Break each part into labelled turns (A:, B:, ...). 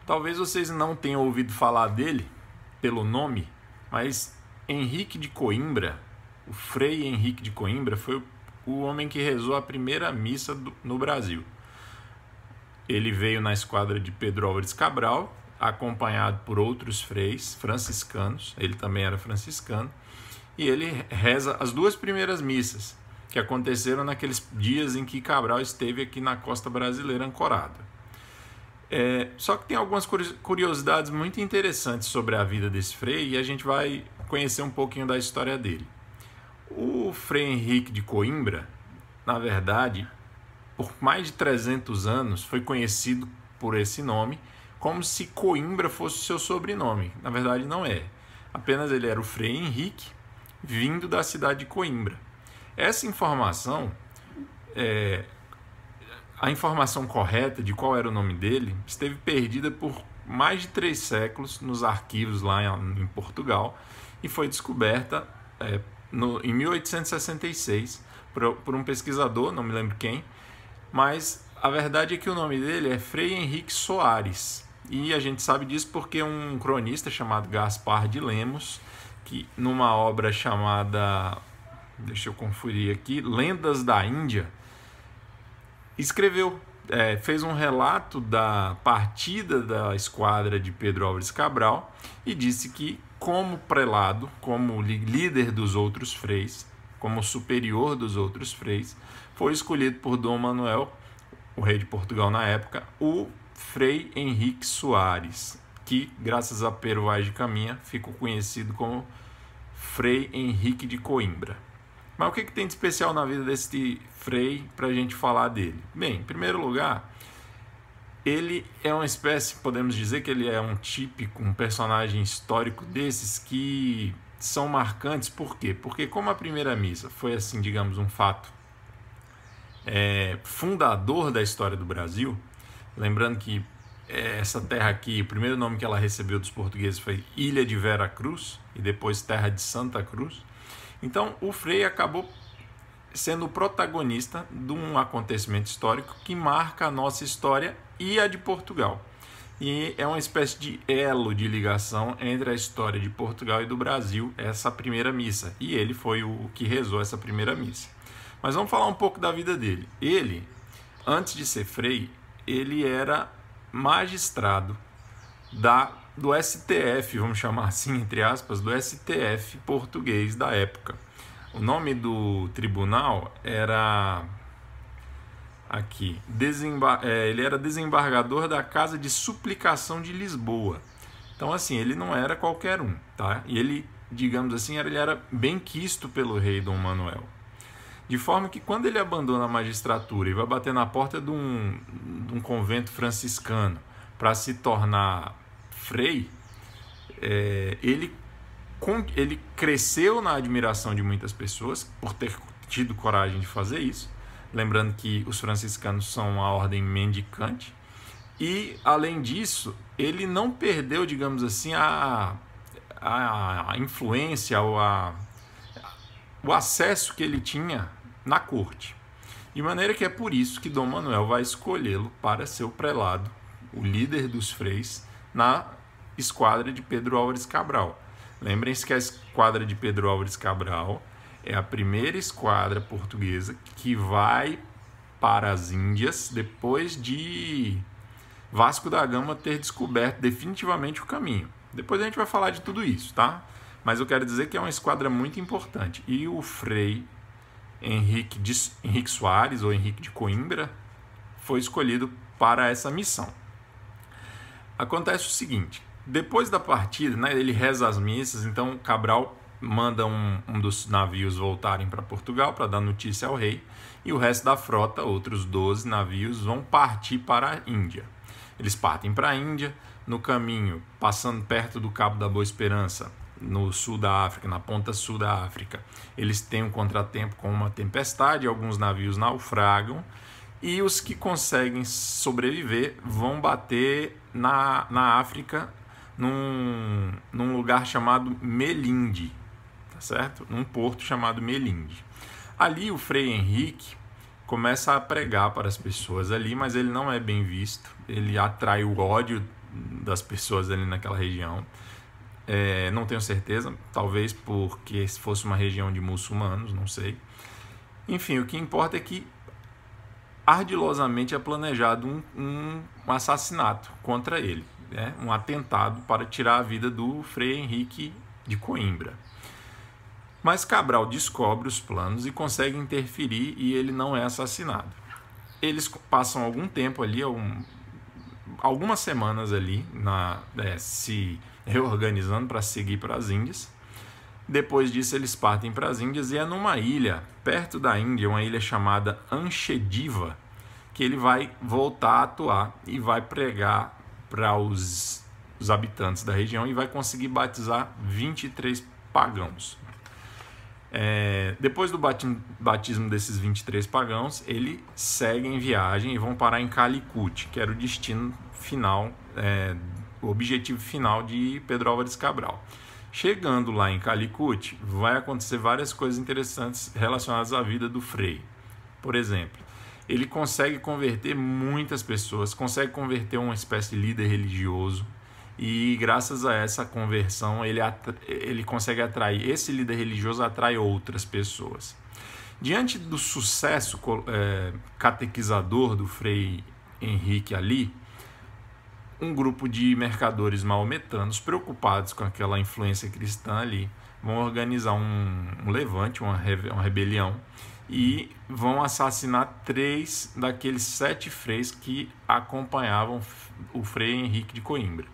A: Talvez vocês não tenham ouvido falar dele pelo nome, mas Henrique de Coimbra, o Frei Henrique de Coimbra, foi o homem que rezou a primeira missa no Brasil. Ele veio na esquadra de Pedro Álvares Cabral, acompanhado por outros freis franciscanos, ele também era franciscano, e ele reza as duas primeiras missas, que aconteceram naqueles dias em que Cabral esteve aqui na costa brasileira ancorado. Só que tem algumas curiosidades muito interessantes sobre a vida desse frei e a gente vai conhecer um pouquinho da história dele. O Frei Henrique de Coimbra, na verdade, por mais de 300 anos foi conhecido por esse nome, como se Coimbra fosse o seu sobrenome. Na verdade não é. Apenas ele era o Frei Henrique, vindo da cidade de Coimbra. Essa informação, a informação correta de qual era o nome dele, esteve perdida por mais de 3 séculos nos arquivos lá em Portugal e foi descoberta em 1866 por um pesquisador, não me lembro quem, mas a verdade é que o nome dele é Frei Henrique Soares. E a gente sabe disso porque um cronista chamado Gaspar de Lemos, que numa obra chamada, deixa eu conferir aqui, Lendas da Índia, escreveu, fez um relato da partida da esquadra de Pedro Álvares Cabral e disse que, como prelado, como líder dos outros freis, como superior dos outros freis, foi escolhido por Dom Manuel, o rei de Portugal na época, o Frei Henrique Soares, que, graças a Pero Vaz de Caminha, ficou conhecido como Frei Henrique de Coimbra. Mas o que tem de especial na vida desse frei para a gente falar dele? Bem, em primeiro lugar, ele é uma espécie, podemos dizer que ele é um típico, um personagem histórico desses que são marcantes. Por quê? Porque como a primeira missa foi, assim, digamos, um fato fundador da história do Brasil, lembrando que essa terra aqui, o primeiro nome que ela recebeu dos portugueses foi Ilha de Vera Cruz e depois Terra de Santa Cruz. Então, o Frei acabou sendo o protagonista de um acontecimento histórico que marca a nossa história e a de Portugal. E é uma espécie de elo de ligação entre a história de Portugal e do Brasil, essa primeira missa. E ele foi o que rezou essa primeira missa. Mas vamos falar um pouco da vida dele. Ele, antes de ser frei, ele era magistrado do STF, vamos chamar assim, entre aspas, do STF português da época. O nome do tribunal era aqui, ele era desembargador da Casa de Suplicação de Lisboa. Então, assim, ele não era qualquer um, tá? E ele, digamos assim, ele era bem quisto pelo rei Dom Manuel. De forma que quando ele abandona a magistratura e vai bater na porta de um convento franciscano para se tornar frei, ele cresceu na admiração de muitas pessoas por ter tido coragem de fazer isso. Lembrando que os franciscanos são uma ordem mendicante. E, além disso, ele não perdeu, digamos assim, a influência ou o acesso que ele tinha na corte. De maneira que é por isso que Dom Manuel vai escolhê-lo para ser o prelado, o líder dos freis, na esquadra de Pedro Álvares Cabral. Lembrem-se que a esquadra de Pedro Álvares Cabral é a primeira esquadra portuguesa que vai para as Índias depois de Vasco da Gama ter descoberto definitivamente o caminho. Depois a gente vai falar de tudo isso, tá? Mas eu quero dizer que é uma esquadra muito importante. E o Frei Henrique Soares, ou Henrique de Coimbra, foi escolhido para essa missão. Acontece o seguinte: depois da partida, né, ele reza as missas, então Cabral manda um dos navios voltarem para Portugal para dar notícia ao rei, e o resto da frota, outros 12 navios, vão partir para a Índia. Eles partem para a Índia, no caminho, passando perto do Cabo da Boa Esperança, no sul da África, na ponta sul da África, eles têm um contratempo com uma tempestade, alguns navios naufragam, e os que conseguem sobreviver vão bater na África, num lugar chamado Melinde, tá certo? Num porto chamado Melinde. Ali o Frei Henrique começa a pregar para as pessoas ali, mas ele não é bem visto, ele atrai o ódio das pessoas ali naquela região. Não tenho certeza, talvez porque se fosse uma região de muçulmanos, não sei. Enfim, o que importa é que ardilosamente é planejado um assassinato contra ele, né? Um atentado para tirar a vida do Frei Henrique de Coimbra. Mas Cabral descobre os planos e consegue interferir e ele não é assassinado. Eles passam algum tempo ali, algumas semanas ali, se reorganizando para seguir para as Índias. Depois disso eles partem para as Índias e é numa ilha, perto da Índia, uma ilha chamada Anchediva, que ele vai voltar a atuar e vai pregar para os habitantes da região e vai conseguir batizar 23 pagãos. Depois do batismo desses 23 pagãos, ele segue em viagem e vão parar em Calicut, que era o destino final, o objetivo final de Pedro Álvares Cabral. Chegando lá em Calicut, vai acontecer várias coisas interessantes relacionadas à vida do Frei. Por exemplo, ele consegue converter muitas pessoas, consegue converter uma espécie de líder religioso e graças a essa conversão ele consegue atrair, esse líder religioso atrai outras pessoas. Diante do sucesso catequizador do Frei Henrique ali, um grupo de mercadores maometanos preocupados com aquela influência cristã ali vão organizar um levante, uma rebelião e vão assassinar 3 daqueles 7 freis que acompanhavam o Frei Henrique de Coimbra.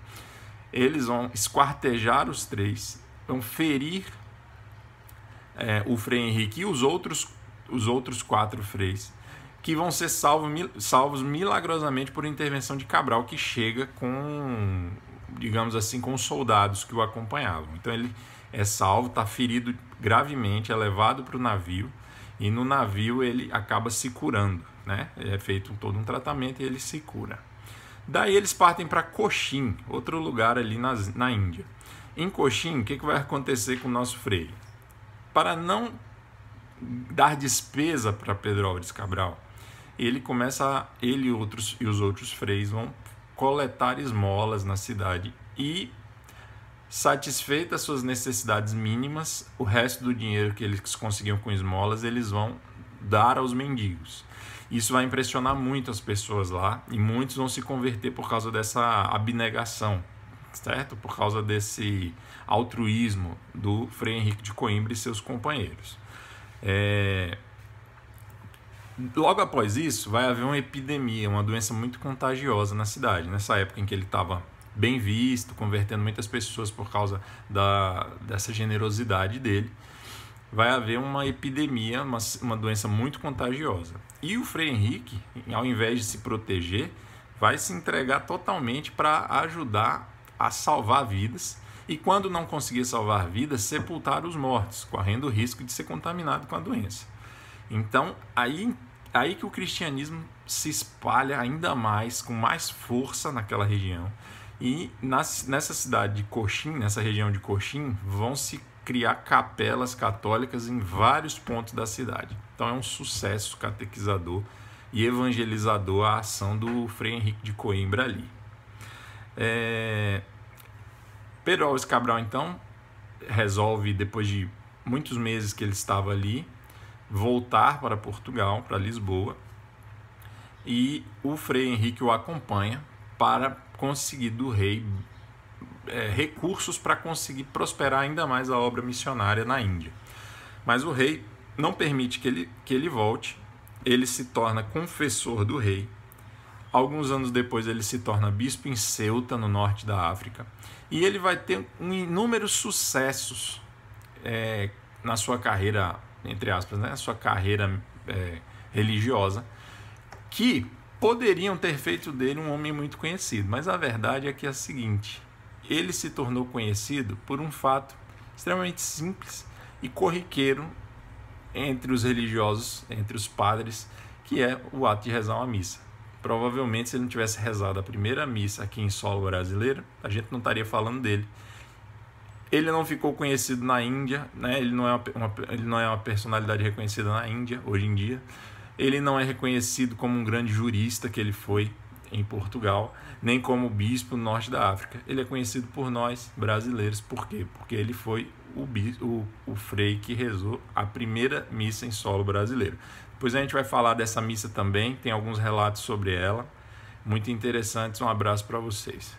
A: Eles vão esquartejar os 3, vão ferir o Frei Henrique e os outros 4 freis, que vão ser salvos milagrosamente por intervenção de Cabral, que chega com, digamos assim, com os soldados que o acompanhavam. Então ele é salvo, está ferido gravemente, é levado para o navio, e no navio ele acaba se curando, né? É feito todo um tratamento e ele se cura. Daí eles partem para Cochin, outro lugar ali na Índia. Em Cochin, o que vai acontecer com o nosso Frei? Para não dar despesa para Pedro Álvares Cabral, ele e os outros freis vão coletar esmolas na cidade e, satisfeitas suas necessidades mínimas, o resto do dinheiro que eles conseguiam com esmolas, eles vão dar aos mendigos. Isso vai impressionar muito as pessoas lá e muitos vão se converter por causa dessa abnegação, certo? Por causa desse altruísmo do Frei Henrique de Coimbra e seus companheiros. Logo após isso, vai haver uma epidemia, uma doença muito contagiosa na cidade. Nessa época em que ele estava bem visto, convertendo muitas pessoas por causa dessa generosidade dele, vai haver uma epidemia, uma doença muito contagiosa. E o Frei Henrique, ao invés de se proteger, vai se entregar totalmente para ajudar a salvar vidas e, quando não conseguir salvar vidas, sepultar os mortos, correndo o risco de ser contaminado com a doença. Então, aí que o cristianismo se espalha ainda mais, com mais força naquela região. E nessa cidade de Cochin, nessa região de Cochin, vão se criar capelas católicas em vários pontos da cidade. Então é um sucesso catequizador e evangelizador a ação do Frei Henrique de Coimbra ali. Pedro Álvares Cabral, então, resolve, depois de muitos meses que ele estava ali, voltar para Portugal, para Lisboa, e o Frei Henrique o acompanha para conseguir do rei recursos para conseguir prosperar ainda mais a obra missionária na Índia. Mas o rei não permite que ele volte, ele se torna confessor do rei. Alguns anos depois ele se torna bispo em Ceuta, no norte da África, e ele vai ter inúmeros sucessos na sua carreira, entre aspas, né, sua carreira religiosa, que poderiam ter feito dele um homem muito conhecido, mas a verdade é que é a seguinte: ele se tornou conhecido por um fato extremamente simples e corriqueiro entre os religiosos, entre os padres, que é o ato de rezar uma missa. Provavelmente, se ele não tivesse rezado a primeira missa aqui em solo brasileiro, a gente não estaria falando dele. Ele não ficou conhecido na Índia, né? Ele não é uma personalidade reconhecida na Índia hoje em dia. Ele não é reconhecido como um grande jurista que ele foi. em Portugal, nem como bispo no norte da África. Ele é conhecido por nós, brasileiros. Por quê? Porque ele foi o frei que rezou a primeira missa em solo brasileiro. Depois a gente vai falar dessa missa também, tem alguns relatos sobre ela, muito interessantes. Um abraço para vocês.